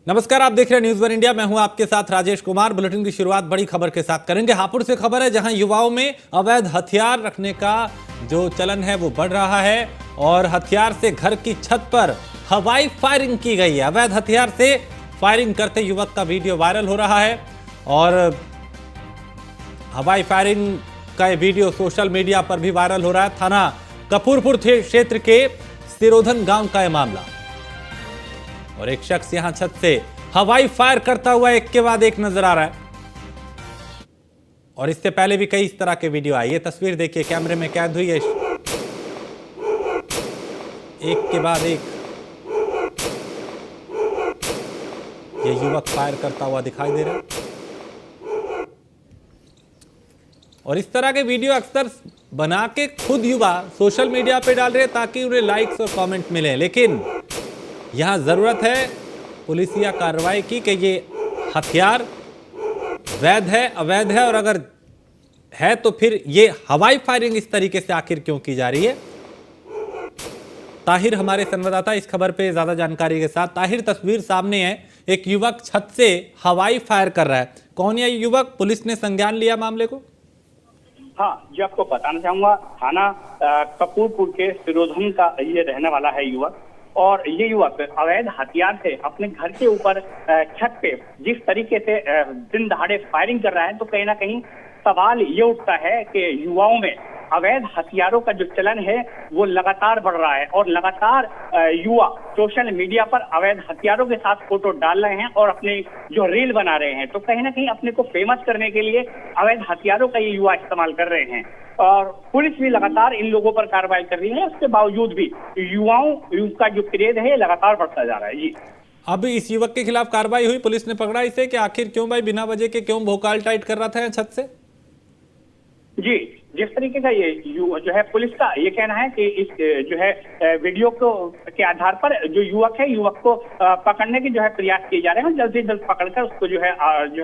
नमस्कार, आप देख रहे हैं न्यूज़ वन इंडिया। मैं हूं आपके साथ राजेश कुमार। बुलेटिन की शुरुआत बड़ी खबर के साथ करेंगे। हापुड़ से खबर है, जहां युवाओं में अवैध हथियार रखने का जो चलन है वो बढ़ रहा है और हथियार से घर की छत पर हवाई फायरिंग की गई है। अवैध हथियार से फायरिंग करते युवक का वीडियो वायरल हो रहा है और हवाई फायरिंग का ये वीडियो सोशल मीडिया पर भी वायरल हो रहा है। थाना कपूरपुर क्षेत्र के सिरोधन गांव का यह मामला और एक शख्स यहां छत से हवाई फायर करता हुआ एक के बाद एक नजर आ रहा है और इससे पहले भी कई इस तरह के वीडियो आए। ये तस्वीर देखिए, कैमरे में कैद हुई है, एक के बाद एक ये युवक फायर करता हुआ दिखाई दे रहा है। और इस तरह के वीडियो अक्सर बना के खुद युवा सोशल मीडिया पे डाल रहे हैं ताकि उन्हें लाइक्स और कमेंट मिले, लेकिन यहां जरूरत है पुलिसिया कार्रवाई की कि ये हथियार वैध है अवैध है, और अगर है तो फिर ये हवाई फायरिंग इस तरीके से आखिर क्यों की जा रही है। ताहिर हमारे संवाददाता इस खबर पे ज्यादा जानकारी के साथ। ताहिर, तस्वीर सामने है, एक युवक छत से हवाई फायर कर रहा है। कौन है युवक? पुलिस ने संज्ञान लिया मामले को? हाँ जी, आपको बताना चाहूंगा, थाना कपूरपुर के सिरोधन का ये रहने वाला है युवक। और ये युवक अवैध हथियार से अपने घर के ऊपर छत पे जिस तरीके से दिन दहाड़े फायरिंग कर रहा है, तो कहीं ना कहीं सवाल ये उठता है कि युवाओं में अवैध हथियारों का जो चलन है वो लगातार बढ़ रहा है और लगातार युवा सोशल मीडिया पर अवैध हथियारों के साथ फोटो डाल रहे हैं और अपने जो रील बना रहे हैं। तो कहीं ना कहीं अपने को फेमस करने के लिए अवैध हथियारों का ये युवा इस्तेमाल कर रहे हैं और पुलिस भी लगातार इन लोगों पर कार्रवाई कर रही है। उसके बावजूद भी युवाओं का जो क्रेज है लगातार बढ़ता जा रहा है। जी, अब इस युवक के खिलाफ कार्रवाई हुई, पुलिस ने पकड़ा इसे कि आखिर क्यों भाई बिना वजह के क्यों भोकाल टाइट कर रहा था छत से? जी, जिस तरीके का ये जो है पुलिस का ये कहना है कि इस जो है वीडियो को के आधार पर जो युवक है, युवक को पकड़ने की जो है प्रयास किए जा रहे हैं। जल्द से जल्द पकड़कर उसको जो है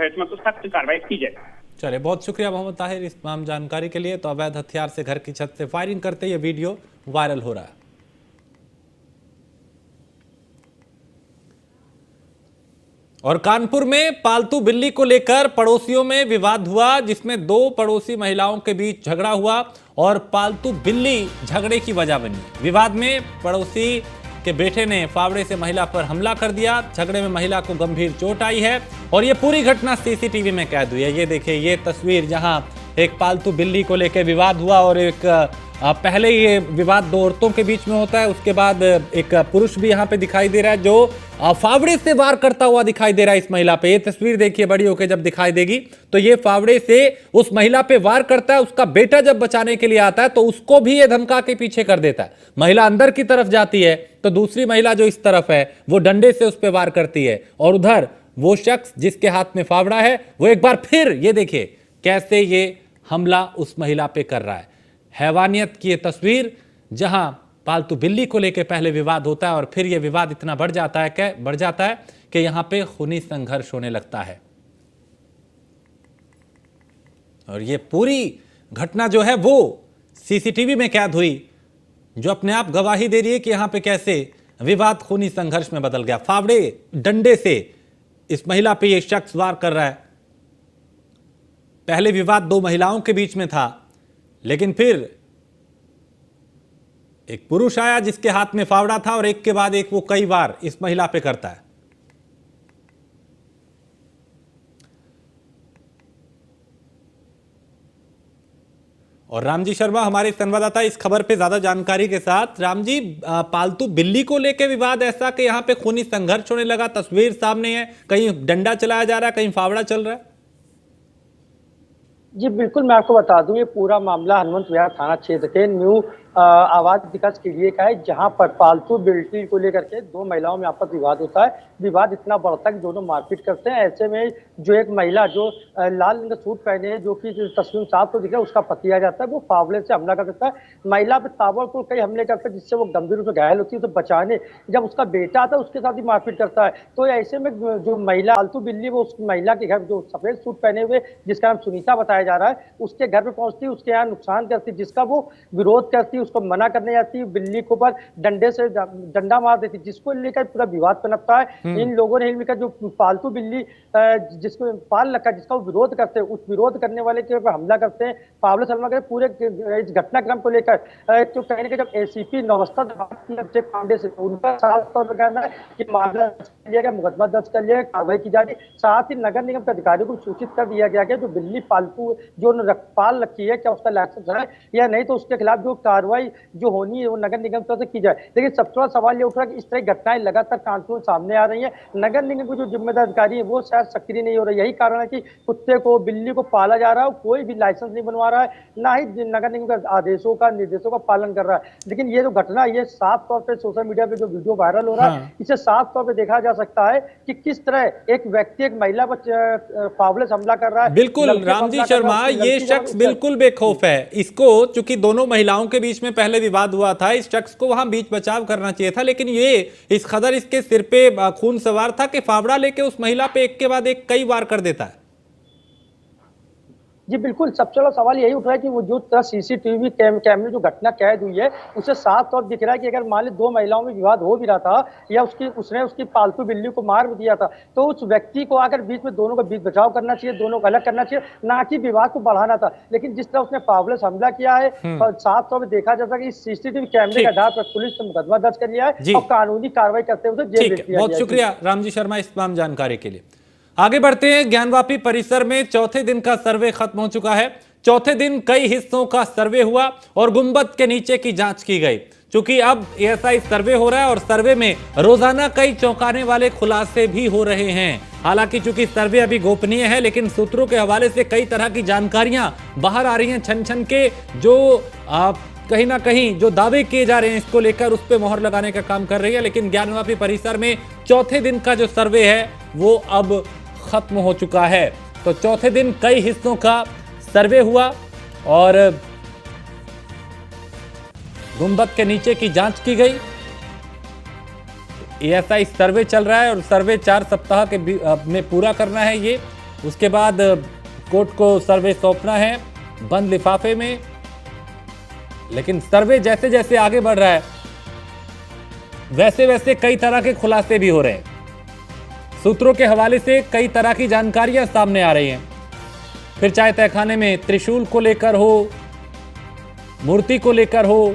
इसमें कुछ सख्त कार्रवाई की जाए। चलिए, बहुत शुक्रिया मोहम्मद ताहिर इस तमाम जानकारी के लिए। तो अवैध हथियार से घर की छत से फायरिंग करते ये वीडियो वायरल हो रहा है। और कानपुर में पालतू बिल्ली को लेकर पड़ोसियों में विवाद हुआ, जिसमें दो पड़ोसी महिलाओं के बीच झगड़ा हुआ और पालतू बिल्ली झगड़े की वजह बनी। विवाद में पड़ोसी के बेटे ने फावड़े से महिला पर हमला कर दिया। झगड़े में महिला को गंभीर चोट आई है और यह पूरी घटना सीसीटीवी में कैद हुई है। ये देखिए, ये तस्वीर जहां एक पालतू बिल्ली को लेकर विवाद हुआ और एक पहले ये विवाद दो औरतों के बीच में होता है, उसके बाद एक पुरुष भी यहाँ पे दिखाई दे रहा है जो फावड़े से वार करता हुआ दिखाई दे रहा है इस महिला पे। ये तस्वीर देखिए, बड़ी होकर जब दिखाई देगी तो ये फावड़े से उस महिला पे वार करता है। उसका बेटा जब बचाने के लिए आता है तो उसको भी ये धमका के पीछे कर देता है। महिला अंदर की तरफ जाती है तो दूसरी महिला जो इस तरफ है वो डंडे से उस पर वार करती है और उधर वो शख्स जिसके हाथ में फावड़ा है वो एक बार फिर ये देखिए कैसे ये हमला उस महिला पे कर रहा है। हैवानियत की ये तस्वीर, जहां पालतू बिल्ली को लेकर पहले विवाद होता है और फिर यह विवाद इतना बढ़ जाता है कि यहां पे खूनी संघर्ष होने लगता है। और ये पूरी घटना जो है वो सीसीटीवी में कैद हुई, जो अपने आप गवाही दे रही है कि यहां पे कैसे विवाद खूनी संघर्ष में बदल गया। फावड़े डंडे से इस महिला पे ये शख्स वार कर रहा है। पहले विवाद दो महिलाओं के बीच में था, लेकिन फिर एक पुरुष आया जिसके हाथ में फावड़ा था और एक के बाद एक वो कई बार इस महिला पे करता है। और रामजी शर्मा हमारे संवाददाता इस खबर पे ज्यादा जानकारी के साथ। रामजी, पालतू बिल्ली को लेकर विवाद ऐसा कि यहां पे खूनी संघर्ष होने लगा, तस्वीर सामने है, कहीं डंडा चलाया जा रहा है, कहीं फावड़ा चल रहा है। जी बिल्कुल, मैं आपको बता दूं, ये पूरा मामला हनुमंत विहार थाना क्षेत्र के न्यू आवाज विकास क्लिनिक का है, जहां पर पालतू बिल्ली को लेकर के दो महिलाओं में आपस विवाद होता है। विवाद इतना बढ़ता है कि दोनों मारपीट करते हैं। ऐसे में जो एक महिला जो लाल रंग का सूट पहने है, जो कि तस्वीर साफ तो दिख रहा है, उसका पति आ जाता है, वो फावड़े से हमला कर देता है। महिला पे ताबड़तोड़ कई हमले करता है, जिससे वो गंभीर रूप से घायल होती है। तो बचाने जब उसका बेटा आता है उसके साथ ही मारपीट करता है। तो ऐसे में जो महिला पालतू बिल्ली, वो उस महिला के घर, जो सफेद सूट पहने हुए जिसका नाम सुनीता बताया जा रहा है, उसके घर पे पहुंचती है, उसके यहाँ नुकसान करती, जिसका वो विरोध करती, उसको मना करने जाती है, बिल्ली को ऊपर डंडे से डंडा मार देती, जिसको लेकर पूरा विवाद पनपता है। इन लोगों ने मिलकर जो पालतू बिल्ली जिसको पाल रखा, जिसका वो विरोध करते हैं, उस विरोध करने वाले के ऊपर हमला करते हैं, फावले हमला करते पूरे इस घटनाक्रम को लेकर। तो कहीं ना कहीं जब एसीपी नवस्था अभिषेक पांडे से उनका साफ तौर पर कहना है कि मामला दर्ज कर लिया गया, मुकदमा दर्ज कर लिया, कार्रवाई की जा रही। साथ ही नगर निगम के अधिकारियों को सूचित कर दिया गया कि जो बिल्ली पालतू जो पाल रखी है, क्या उसका लाइसेंस है या नहीं, तो उसके खिलाफ जो कार्रवाई जो होनी है वो नगर निगम की तरफ से की जाए। लेकिन सबसे बड़ा सवाल ये उठ रहा है कि इस तरह घटनाएं लगातार कानपुर में सामने आ रही है, नगर निगम के जो जिम्मेदार अधिकारी है वो शायद सक्रिय नहीं हो रहे। यही कारण है कि कुत्ते को बिल्ली को पाला जा रहा है, कोई भी लाइसेंस नहीं बनवा रहा है, ना ही नगर निगम के आदेशों का निर्देशों का पालन कर रहा है। लेकिन ये जो घटना, ये साफ तौर पर सोशल मीडिया पे जो वीडियो वायरल हो रहा है, इसे साफ तौर पे देखा जा सकता है कि किस तरह एक व्यक्ति एक महिला पर फावले से हमला कर रहा है। बिल्कुल रामजी शर्मा, ये शख्स बिल्कुल बेखौफ है। इसको चूंकि दोनों महिलाओं के बीच में पहले विवाद हुआ था, इस शख्स को वहां बीच बचाव करना चाहिए था, लेकिन ये इस कदर इसके सिर पे खून सवार था कि फावड़ा लेके उस महिला पे एक के बाद एक कई वार कर देता है। जी बिल्कुल, सबसे बड़ा सवाल यही उठ रहा है कि वो जो तरह सीसीटीवी कैमरे जो घटना कैद हुई है, उसे साफ तौर दिख रहा है कि अगर मान ली दो महिलाओं में विवाद हो भी रहा था या उसने उसकी पालतू बिल्ली को मार भी दिया था, तो उस व्यक्ति को आकर बीच में दोनों का बीच बचाव करना चाहिए, दोनों को अलग करना चाहिए, ना कि विवाद को बढ़ाना था। लेकिन जिस तरह उसने फावले से हमला किया है, और साफ तौर पर देखा जाता है कि सीसीटीवी कैमरे के आधार पर पुलिस ने मुकदमा दर्ज कर लिया है और कानूनी कार्रवाई करते हुए जेल भेज दिया। बहुत शुक्रिया रामजी शर्मा इस तमाम जानकारी के लिए। आगे बढ़ते हैं। ज्ञानवापी परिसर में चौथे दिन का सर्वे खत्म हो चुका है। चौथे दिन कई हिस्सों का सर्वे हुआ और गुंबद के नीचे की जांच की गई। चूंकि अब एएसआई सर्वे हो रहा है और सर्वे में रोजाना कई चौंकाने वाले खुलासे भी हो रहे हैं। हालांकि चूंकि सर्वे अभी गोपनीय है, लेकिन सूत्रों के हवाले से कई तरह की जानकारियां बाहर आ रही हैं छन छन के, जो कहीं ना कहीं जो दावे किए जा रहे हैं इसको लेकर उस पर मोहर लगाने का काम कर रही है। लेकिन ज्ञानवापी परिसर में चौथे दिन का जो सर्वे है वो अब खत्म हो चुका है। तो चौथे दिन कई हिस्सों का सर्वे हुआ और गुंबद के नीचे की जांच की गई। एएसआई सर्वे चल रहा है और सर्वे 4 सप्ताह के में पूरा करना है ये। उसके बाद कोर्ट को सर्वे सौंपना है बंद लिफाफे में। लेकिन सर्वे जैसे जैसे आगे बढ़ रहा है वैसे वैसे कई तरह के खुलासे भी हो रहे हैं। सूत्रों के हवाले से कई तरह की जानकारियां सामने आ रही हैं। फिर चाहे तहखाने में त्रिशूल को लेकर हो, मूर्ति को लेकर हो,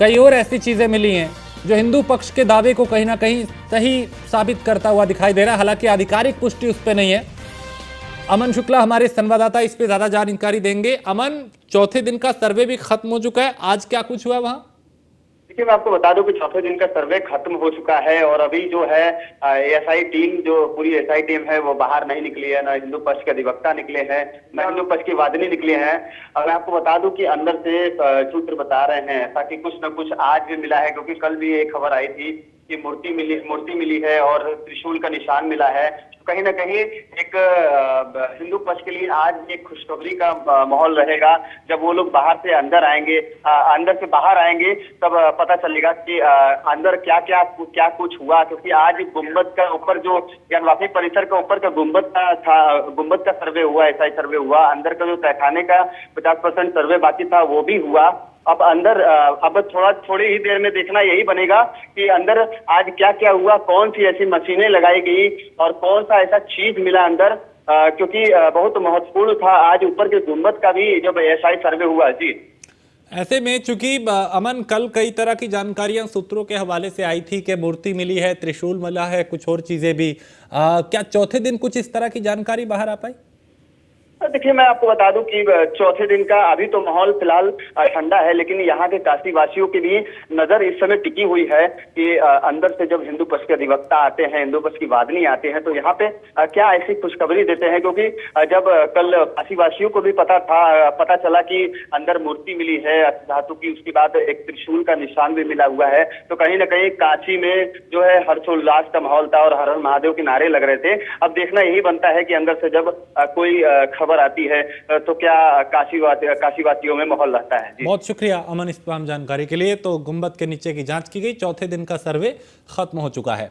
कई और ऐसी चीजें मिली हैं जो हिंदू पक्ष के दावे को कहीं ना कहीं सही साबित करता हुआ दिखाई दे रहा है। हालांकि आधिकारिक पुष्टि उस पर नहीं है। अमन शुक्ला हमारे संवाददाता इस पे ज्यादा जानकारी देंगे। अमन, चौथे दिन का सर्वे भी खत्म हो चुका है, आज क्या कुछ हुआ वहां? देखिए, मैं आपको बता दूं कि चौथे दिन का सर्वे खत्म हो चुका है और अभी जो है एएसआई टीम, जो पूरी एएसआई टीम है वो बाहर नहीं निकली है। ना हिंदू पक्ष के अधिवक्ता निकले हैं, ना हिंदू पक्ष की वादिनी निकले हैं। और मैं आपको बता दूं कि अंदर से सूत्र बता रहे हैं ऐसा कि कुछ न कुछ आज भी मिला है, क्योंकि कल भी एक खबर आई थी कि मूर्ति मिली है और त्रिशूल का निशान मिला है। कहीं ना कहीं एक हिंदू पक्ष के लिए आज एक खुशखबरी का माहौल रहेगा। जब वो लोग बाहर से अंदर आएंगे, अंदर से बाहर आएंगे, तब पता चलेगा कि अंदर क्या कुछ हुआ। क्योंकि आज गुंबद का ऊपर जो ज्ञानवापी परिसर का ऊपर का गुंबद का सर्वे हुआ, एएसआई सर्वे हुआ। अंदर का जो तहखाने का 50% सर्वे बाकी था वो भी हुआ। अब अंदर अब थोड़ी ही देर में देखना यही बनेगा कि अंदर आज क्या क्या हुआ, कौन सी ऐसी मशीनें लगाई गई और कौन सा ऐसा चीज मिला अंदर, क्योंकि बहुत महत्वपूर्ण था आज ऊपर के गुंबद का भी जब एएसआई सर्वे हुआ। जी, ऐसे में चूंकि अमन, कल कई तरह की जानकारियां सूत्रों के हवाले से आई थी कि मूर्ति मिली है, त्रिशूल मिला है, कुछ और चीजें भी। क्या चौथे दिन कुछ इस तरह की जानकारी बाहर आ पाई? देखिए, मैं आपको बता दूं कि चौथे दिन का अभी तो माहौल फिलहाल ठंडा है, लेकिन यहाँ के काशी वासियों की भी नजर इस समय टिकी हुई है कि अंदर से जब हिंदू पक्ष के अधिवक्ता आते हैं, हिंदू पक्ष की वादिनी आते हैं, तो यहाँ पे क्या ऐसी खुशखबरी देते हैं। क्योंकि जब कल काशी वासियों को भी पता चला कि अंदर मूर्ति मिली है धातु की, उसके बाद एक त्रिशूल का निशान भी मिला हुआ है, तो कहीं ना कहीं काशी में जो है हर्षोल्लास का माहौल था और हर हर महादेव के नारे लग रहे थे। अब देखना यही बनता है कि अंदर से जब कोई खबर आती है तो क्या काशीवासियों में माहौल रहता है। जी, बहुत शुक्रिया अमन इस तमाम जानकारी के लिए। तो गुंबद के नीचे की जांच की गई, चौथे दिन का सर्वे खत्म हो चुका है।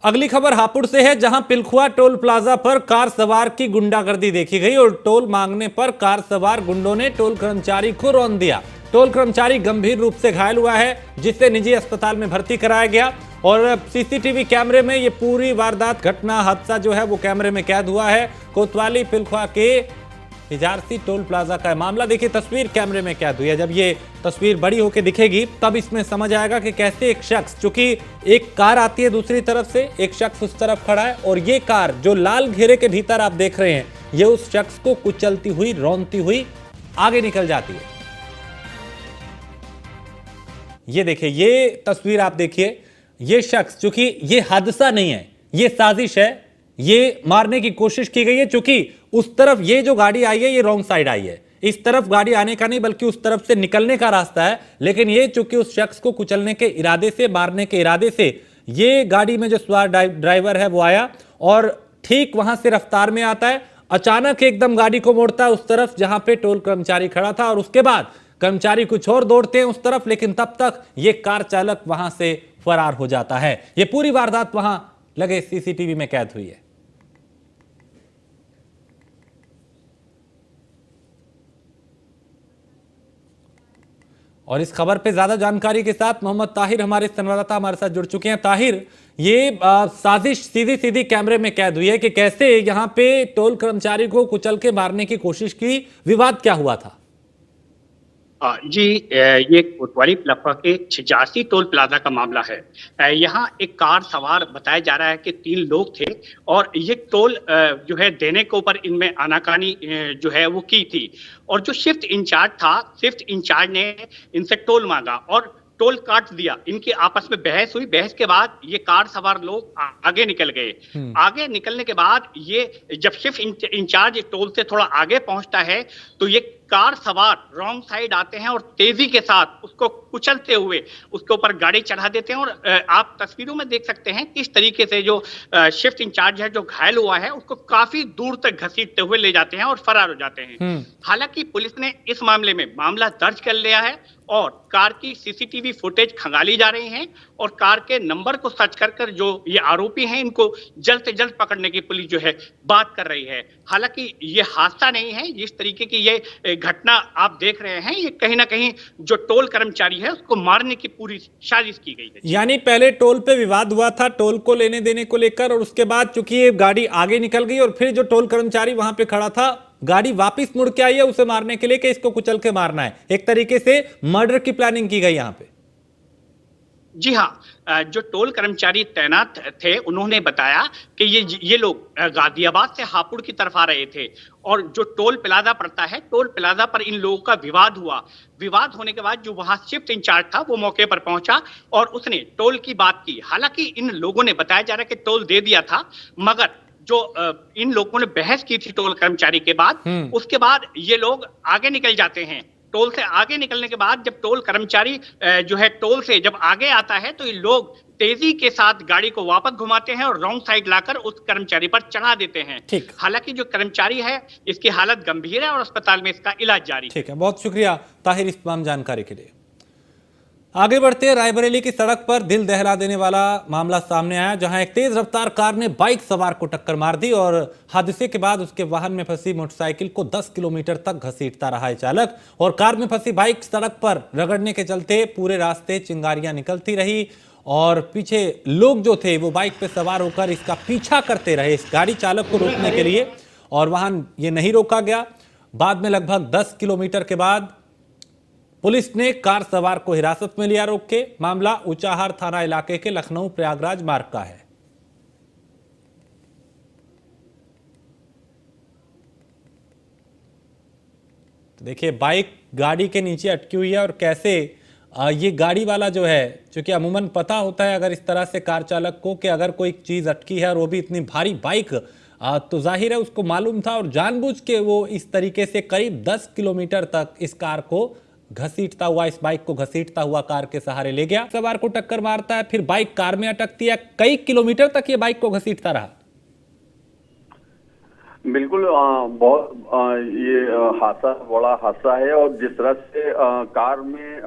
अगली खबर हापुड़ से है, जहां पिलखुआ टोल प्लाजा पर कार सवार की गुंडागर्दी देखी गई और टोल मांगने पर कार सवार गुंडों ने टोल कर्मचारी को रौंद दिया। टोल कर्मचारी गंभीर रूप से घायल हुआ है, जिसे निजी अस्पताल में भर्ती कराया गया और सीसीटीवी कैमरे में ये पूरी वारदात घटना हादसा जो है वो कैमरे में कैद हुआ है। कोतवाली पिलखुआ के इजारसी टोल प्लाजा का मामला। देखिए तस्वीर कैमरे में कैद हुई है। जब ये तस्वीर बड़ी होकर दिखेगी तब इसमें समझ आएगा कि कैसे एक शख्स, चूंकि एक कार आती है दूसरी तरफ से, एक शख्स उस तरफ खड़ा है और ये कार जो लाल घेरे के भीतर आप देख रहे हैं, ये उस शख्स को कुचलती हुई, रौंदती हुई आगे निकल जाती है। ये देखिए, ये तस्वीर आप देखिए, ये शख्स, चूंकि ये हादसा नहीं है, ये साजिश है, ये मारने की कोशिश की गई है, क्योंकि उस तरफ ये जो गाड़ी आई है ये रॉन्ग साइड आई है। इस तरफ गाड़ी आने का नहीं बल्कि उस तरफ से निकलने का रास्ता है, लेकिन ये चूंकि उस शख्स को कुचलने के इरादे से, मारने के इरादे से ये गाड़ी में जो सवार ड्राइवर है वो आया और ठीक वहां से रफ्तार में आता है, अचानक एकदम गाड़ी को मोड़ता है उस तरफ जहां पे टोल कर्मचारी खड़ा था और उसके बाद कर्मचारी कुछ और दौड़ते हैं उस तरफ, लेकिन तब तक ये कार चालक वहां से फरार हो जाता है। ये पूरी वारदात वहां लगे सीसीटीवी में कैद हुई है। और इस खबर पे ज्यादा जानकारी के साथ मोहम्मद ताहिर हमारे संवाददाता हमारे साथ जुड़ चुके हैं। ताहिर, ये साजिश सीधी सीधी कैमरे में कैद हुई है कि कैसे यहां पे टोल कर्मचारी को कुचल के मारने की कोशिश की, विवाद क्या हुआ था? जी, ये कोतवाली पिलखुआ के छिजासी टोल प्लाजा का मामला है। यहाँ एक कार सवार बताया जा रहा है कि 3 लोग थे और ये टोल जो है देने के ऊपर इनमें आनाकानी जो है वो की थी और जो शिफ्ट इंचार्ज था, शिफ्ट इंचार्ज ने इनसे टोल मांगा और टोल काट दिया। इनकी आपस में बहस हुई, बहस के बाद ये कार सवार लोग आगे निकल गए। आगे निकलने के बाद ये जब शिफ्ट इंचार्ज टोल से थोड़ा आगे पहुंचता है तो ये कार सवार रॉन्ग साइड आते हैं और तेजी के साथ उसको कुचलते हुए उसके ऊपर गाड़ी चढ़ा देते हैं और आप तस्वीरों में देख सकते हैं किस तरीके से जो शिफ्ट इंचार्ज है जो घायल हुआ है उसको काफी दूर तक घसीटते हुए ले जाते हैं और फरार हो जाते हैं। हालांकि पुलिस ने इस मामले में मामला दर्ज कर लिया है और कार की सीसीटीवी फुटेज खंगाली जा रही है और कार के नंबर को सर्च कर जो ये आरोपी हैं इनको जल्द से जल्द पकड़ने की पुलिस जो है बात कर रही है। हालांकि ये हादसा नहीं है, जिस तरीके की ये घटना आप देख रहे हैं, ये कहीं ना कहीं जो टोल कर्मचारी है उसको मारने की पूरी साजिश की गई है। यानी पहले टोल पे विवाद हुआ था टोल को लेने देने को लेकर, और उसके बाद चूंकि ये गाड़ी आगे निकल गई और फिर जो टोल कर्मचारी वहां पे खड़ा था, गाड़ी वापस मुड़ के आई है उसे मारने के लिए कि इसको कुचल के मारना है। एक तरीके से मर्डर की प्लानिंग की गई यहाँ पे। जी हाँ, जो टोल कर्मचारी तैनात थे उन्होंने बताया कि ये लोग गाजियाबाद से हापुड़ की तरफ आ रहे थे और जो टोल प्लाजा पड़ता है, टोल प्लाजा पर इन लोगों का विवाद हुआ। विवाद होने के बाद जो वहां शिफ्ट इंचार्ज था वो मौके पर पहुंचा और उसने टोल की बात की। हालांकि इन लोगों ने बताया जा रहा है कि टोल दे दिया था, मगर जो इन लोगों ने बहस की थी टोल कर्मचारी के बाद, उसके बाद ये लोग आगे निकल जाते हैं। टोल से आगे निकलने के बाद जब टोल कर्मचारी जो है टोल से जब आगे आता है तो ये लोग तेजी के साथ गाड़ी को वापस घुमाते हैं और रॉन्ग साइड लाकर उस कर्मचारी पर चढ़ा देते हैं। हालांकि जो कर्मचारी है इसकी हालत गंभीर है और अस्पताल में इसका इलाज जारी है। ठीक है, बहुत शुक्रिया ताहिर इस तमाम जानकारी के लिए। आगे बढ़ते हैं, रायबरेली की सड़क पर दिल दहला देने वाला मामला सामने आया, जहां एक तेज रफ्तार कार ने बाइक सवार को टक्कर मार दी और हादसे के बाद उसके वाहन में फंसी मोटरसाइकिल को 10 किलोमीटर तक घसीटता रहा है चालक, और कार में फंसी बाइक सड़क पर रगड़ने के चलते पूरे रास्ते चिंगारियां निकलती रही और पीछे लोग जो थे वो बाइक पे सवार होकर इसका पीछा करते रहे इस गाड़ी चालक को रोकने के लिए, और वाहन ये नहीं रोका गया। बाद में लगभग 10 किलोमीटर के बाद पुलिस ने कार सवार को हिरासत में लिया रोक के। मामला ऊंचाहार थाना इलाके के लखनऊ प्रयागराज मार्ग का है। देखिए बाइक गाड़ी के नीचे अटकी हुई है और कैसे ये गाड़ी वाला जो है, क्योंकि अमूमन पता होता है अगर इस तरह से कार चालक को कि अगर कोई चीज अटकी है और वो भी इतनी भारी बाइक, तो जाहिर है उसको मालूम था और जानबूझ के वो इस तरीके से करीब 10 किलोमीटर तक इस कार को घसीटता हुआ, इस बाइक को घसीटता हुआ कार के सहारे ले गया। सवार को टक्कर मारता है, फिर बाइक कार में अटकती है, कई किलोमीटर तक ये बाइक को घसीटता रहा। बिल्कुल, बहुत ये हादसा बड़ा हादसा है और जिस तरह से कार में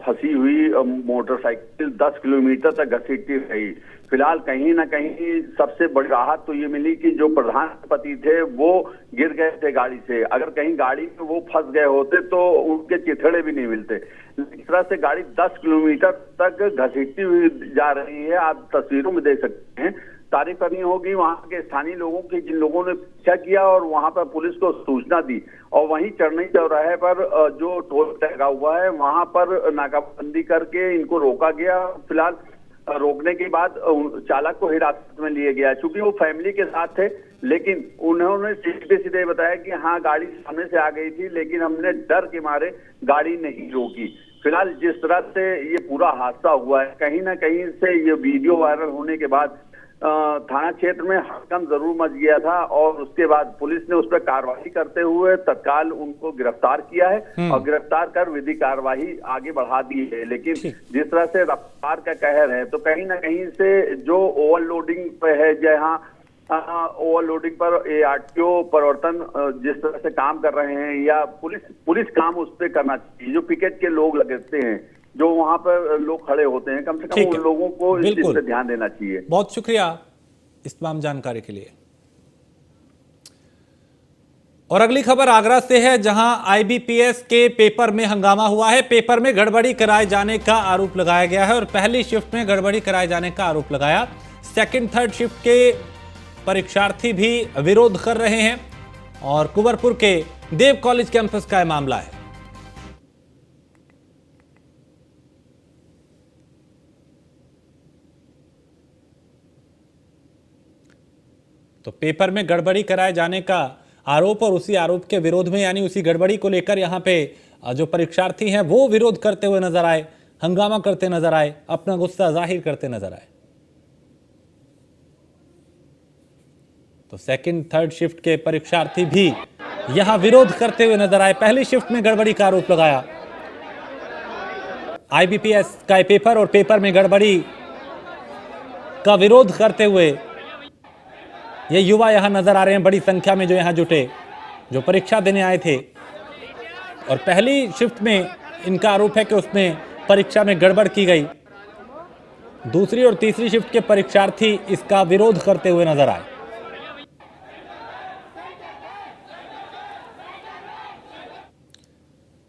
फंसी हुई मोटरसाइकिल 10 किलोमीटर तक घसीटती रही, फिलहाल कहीं ना कहीं सबसे बड़ी राहत तो ये मिली कि जो प्रधानपति थे वो गिर गए थे गाड़ी से। अगर कहीं गाड़ी में वो फंस गए होते तो उनके चिथड़े भी नहीं मिलते। इस तरह से गाड़ी 10 किलोमीटर तक घसीटती हुई जा रही है, आप तस्वीरों में देख सकते हैं। तारीफ करनी होगी वहां के स्थानीय लोगों की, जिन लोगों ने पीछा किया और वहां पर पुलिस को सूचना दी। और वहीं चरनी चौराहे पर जो टोल लगा हुआ है वहां पर नाकाबंदी करके इनको रोका गया। फिलहाल रोकने के बाद चालक को हिरासत में लिया गया। चूंकि वो फैमिली के साथ थे, लेकिन उन्होंने सीधे सीधे बताया कि हाँ गाड़ी सामने से आ गई थी, लेकिन हमने डर के मारे गाड़ी नहीं रोकी। फिलहाल जिस तरह से ये पूरा हादसा हुआ है, कहीं ना कहीं से ये वीडियो वायरल होने के बाद थाना क्षेत्र में हड़कंप जरूर मच गया था और उसके बाद पुलिस ने उस पर कार्रवाई करते हुए तत्काल उनको गिरफ्तार किया है और गिरफ्तार कर विधि कार्रवाई आगे बढ़ा दी है। लेकिन जिस तरह से रफ्तार का कहर है, तो कहीं ना कहीं से जो ओवरलोडिंग पे है, जहाँ ओवरलोडिंग पर ARTO प्रवर्तन जिस तरह से काम कर रहे हैं या पुलिस काम उस पर करना चाहिए। जो पिकेट के लोग लगते हैं, जो वहां पर लोग खड़े होते हैं, कम से कम उन लोगों को इस चीज पे ध्यान देना चाहिए। बहुत शुक्रिया इस तमाम जानकारी के लिए। और अगली खबर आगरा से है, जहां IBPS के पेपर में हंगामा हुआ है। पेपर में गड़बड़ी कराए जाने का आरोप लगाया गया है और पहली शिफ्ट में गड़बड़ी कराए जाने का आरोप लगाया। सेकंड थर्ड शिफ्ट के परीक्षार्थी भी विरोध कर रहे हैं और कुंवरपुर के देव कॉलेज कैंपस का यह मामला है। तो पेपर में गड़बड़ी कराए जाने का आरोप और उसी आरोप के विरोध में, यानी उसी गड़बड़ी को लेकर यहां पे जो परीक्षार्थी हैं वो विरोध करते हुए नजर आए, हंगामा करते नजर आए, अपना गुस्सा जाहिर करते नजर आए। तो सेकंड थर्ड शिफ्ट के परीक्षार्थी भी यहां विरोध करते हुए नजर आए। पहली शिफ्ट में गड़बड़ी का आरोप लगाया। IBPS का पेपर और पेपर में गड़बड़ी का विरोध करते हुए ये युवा यहां नजर आ रहे हैं, बड़ी संख्या में जो यहां जुटे, जो परीक्षा देने आए थे। और पहली शिफ्ट में इनका आरोप है कि उसमें परीक्षा में गड़बड़ की गई। दूसरी और तीसरी शिफ्ट के परीक्षार्थी इसका विरोध करते हुए नजर आए।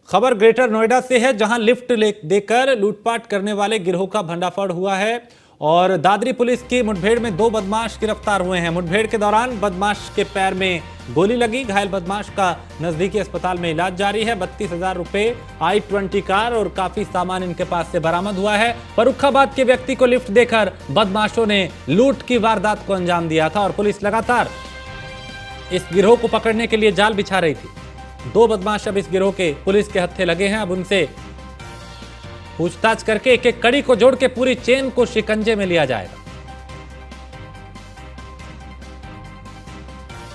खबर ग्रेटर नोएडा से है, जहां लिफ्ट देकर लूटपाट करने वाले गिरोह का भंडाफोड़ हुआ है और दादरी पुलिस की मुठभेड़ में 2 बदमाश गिरफ्तार हुए हैं। मुठभेड़ के दौरान बदमाश के पैर में गोली लगी। घायल बदमाश का नजदीकी अस्पताल में इलाज जारी है। 32,000 रुपए, i20 कार और काफी सामान इनके पास से बरामद हुआ है। फर्रुखाबाद के व्यक्ति को लिफ्ट देकर बदमाशों ने लूट की वारदात को अंजाम दिया था और पुलिस लगातार इस गिरोह को पकड़ने के लिए जाल बिछा रही थी। 2 बदमाश अब इस गिरोह के पुलिस के हत्थे लगे हैं। अब उनसे पूछताछ करके एक एक कड़ी को जोड़ के पूरी चेन को शिकंजे में लिया जाएगा।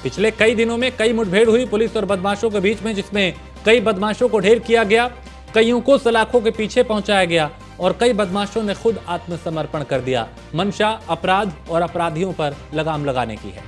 पिछले कई दिनों में कई मुठभेड़ हुई पुलिस और बदमाशों के बीच में, जिसमें कई बदमाशों को ढेर किया गया, कईयों को सलाखों के पीछे पहुंचाया गया और कई बदमाशों ने खुद आत्मसमर्पण कर दिया। मंशा अपराध और अपराधियों पर लगाम लगाने की है।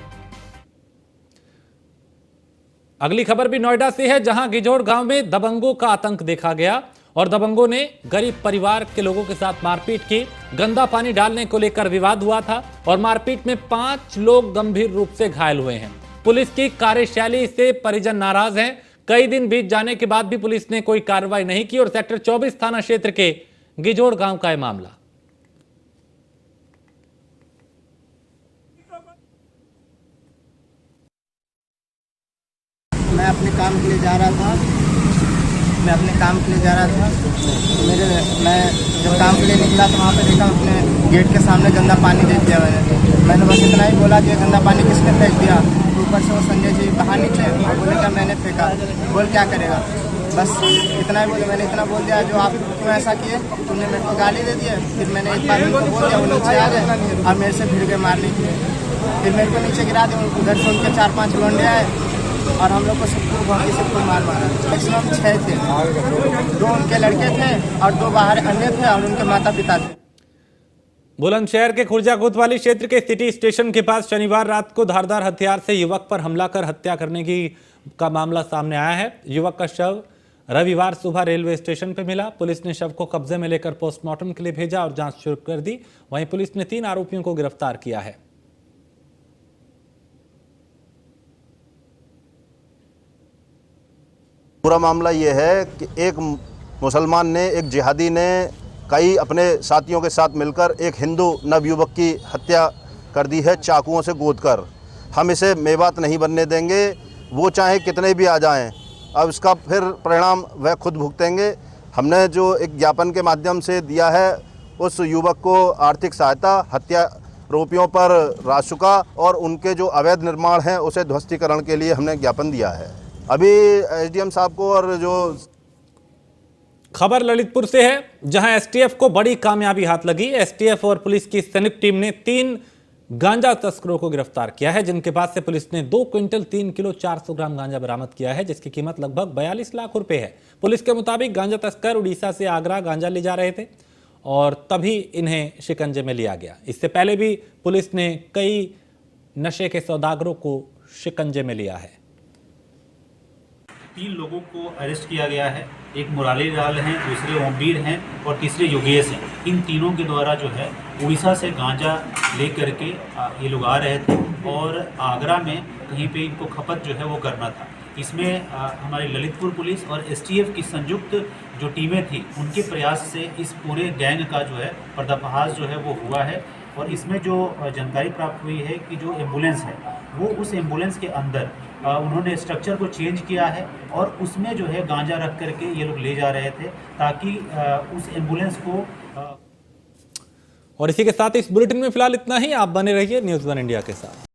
अगली खबर भी नोएडा से है, जहां गिजोड़ गांव में दबंगों का आतंक देखा गया और दबंगों ने गरीब परिवार के लोगों के साथ मारपीट की। गंदा पानी डालने को लेकर विवाद हुआ था और मारपीट में 5 लोग गंभीर रूप से घायल हुए हैं। पुलिस की कार्यशैली से परिजन नाराज हैं। कई दिन बीत जाने के बाद भी पुलिस ने कोई कार्रवाई नहीं की और सेक्टर 24 थाना क्षेत्र के गिजोड़ गांव का यह मामला। मैं अपने काम के लिए जा रहा था मैं जब काम के लिए निकला तो वहाँ पे देखा अपने गेट के सामने गंदा पानी दे दिया मैंने बस इतना ही बोला कि गंदा पानी किसने फेंक दिया। ऊपर से वो संजय जी बाहर निकले और बोले क्या मैंने फेंका, बोल क्या करेगा, बस इतना ही बोले। मैंने इतना बोल दिया जो आप क्यों ऐसा किए, तुमने मेरे को गाली दे दी। फिर मैंने एक बार उनको बोल दिया, वो नीचे आ गए और मेरे से भिड़ गए मारने के लिए। फिर मेरे को नीचे गिरा दिया। उधर से उनके 4-5 लौंडे आए और हम लोग को सबको भौंकी सबको मार मारा। मैक्सिमम 6 थे, 2 उनके लड़के थे और 2 बाहर अन्य थे और उनके माता पिता थे। बुलंदशहर के खुर्जा कोतवाली क्षेत्र के सिटी स्टेशन के पास शनिवार रात को धारदार हथियार से युवक पर हमला कर हत्या करने का मामला सामने आया है। युवक का शव रविवार सुबह रेलवे स्टेशन पर मिला। पुलिस ने शव को कब्जे में लेकर पोस्टमार्टम के लिए भेजा और जांच शुरू कर दी। वहीं पुलिस ने 3 आरोपियों को गिरफ्तार किया है। पूरा मामला ये है कि एक मुसलमान ने, एक जिहादी ने कई अपने साथियों के साथ मिलकर एक हिंदू नवयुवक की हत्या कर दी है चाकुओं से गोदकर। हम इसे मेवात नहीं बनने देंगे, वो चाहे कितने भी आ जाएं। अब इसका फिर परिणाम वह खुद भुगतेंगे। हमने जो एक ज्ञापन के माध्यम से दिया है, उस युवक को आर्थिक सहायता, हत्या आरोपियों पर रासुका और उनके जो अवैध निर्माण हैं उसे ध्वस्तीकरण के लिए हमने ज्ञापन दिया है। अभी एसडीएम साहब को और जो खबर ललितपुर से है, जहां एसटीएफ को बड़ी कामयाबी हाथ लगी। एसटीएफ और पुलिस की संयुक्त टीम ने 3 गांजा तस्करों को गिरफ्तार किया है, जिनके पास से पुलिस ने 2 क्विंटल 3 किलो 400 ग्राम गांजा बरामद किया है, जिसकी कीमत लगभग 42 लाख रुपए है। पुलिस के मुताबिक गांजा तस्कर उड़ीसा से आगरा गांजा ले जा रहे थे और तभी इन्हें शिकंजे में लिया गया। इससे पहले भी पुलिस ने कई नशे के सौदागरों को शिकंजे में लिया है। 3 लोगों को अरेस्ट किया गया है। एक मुरारी लाल हैं, दूसरे ओमवीर हैं और तीसरे योगेश हैं। इन तीनों के द्वारा जो है उड़ीसा से गांजा ले करके ये लोग आ रहे थे और आगरा में कहीं पे इनको खपत जो है वो करना था। इसमें हमारी ललितपुर पुलिस और एसटीएफ की संयुक्त जो टीमें थी, उनके प्रयास से इस पूरे गैंग का जो है पर्दाफाश जो है वो हुआ है। और इसमें जो जानकारी प्राप्त हुई है कि जो एम्बुलेंस है वो उस एम्बुलेंस के अंदर उन्होंने स्ट्रक्चर को चेंज किया है और उसमें जो है गांजा रख करके ये लोग ले जा रहे थे, ताकि उस एम्बुलेंस को और इसी के साथ इस बुलेटिन में फिलहाल इतना ही। आप बने रहिए न्यूज़ 1 इंडिया के साथ।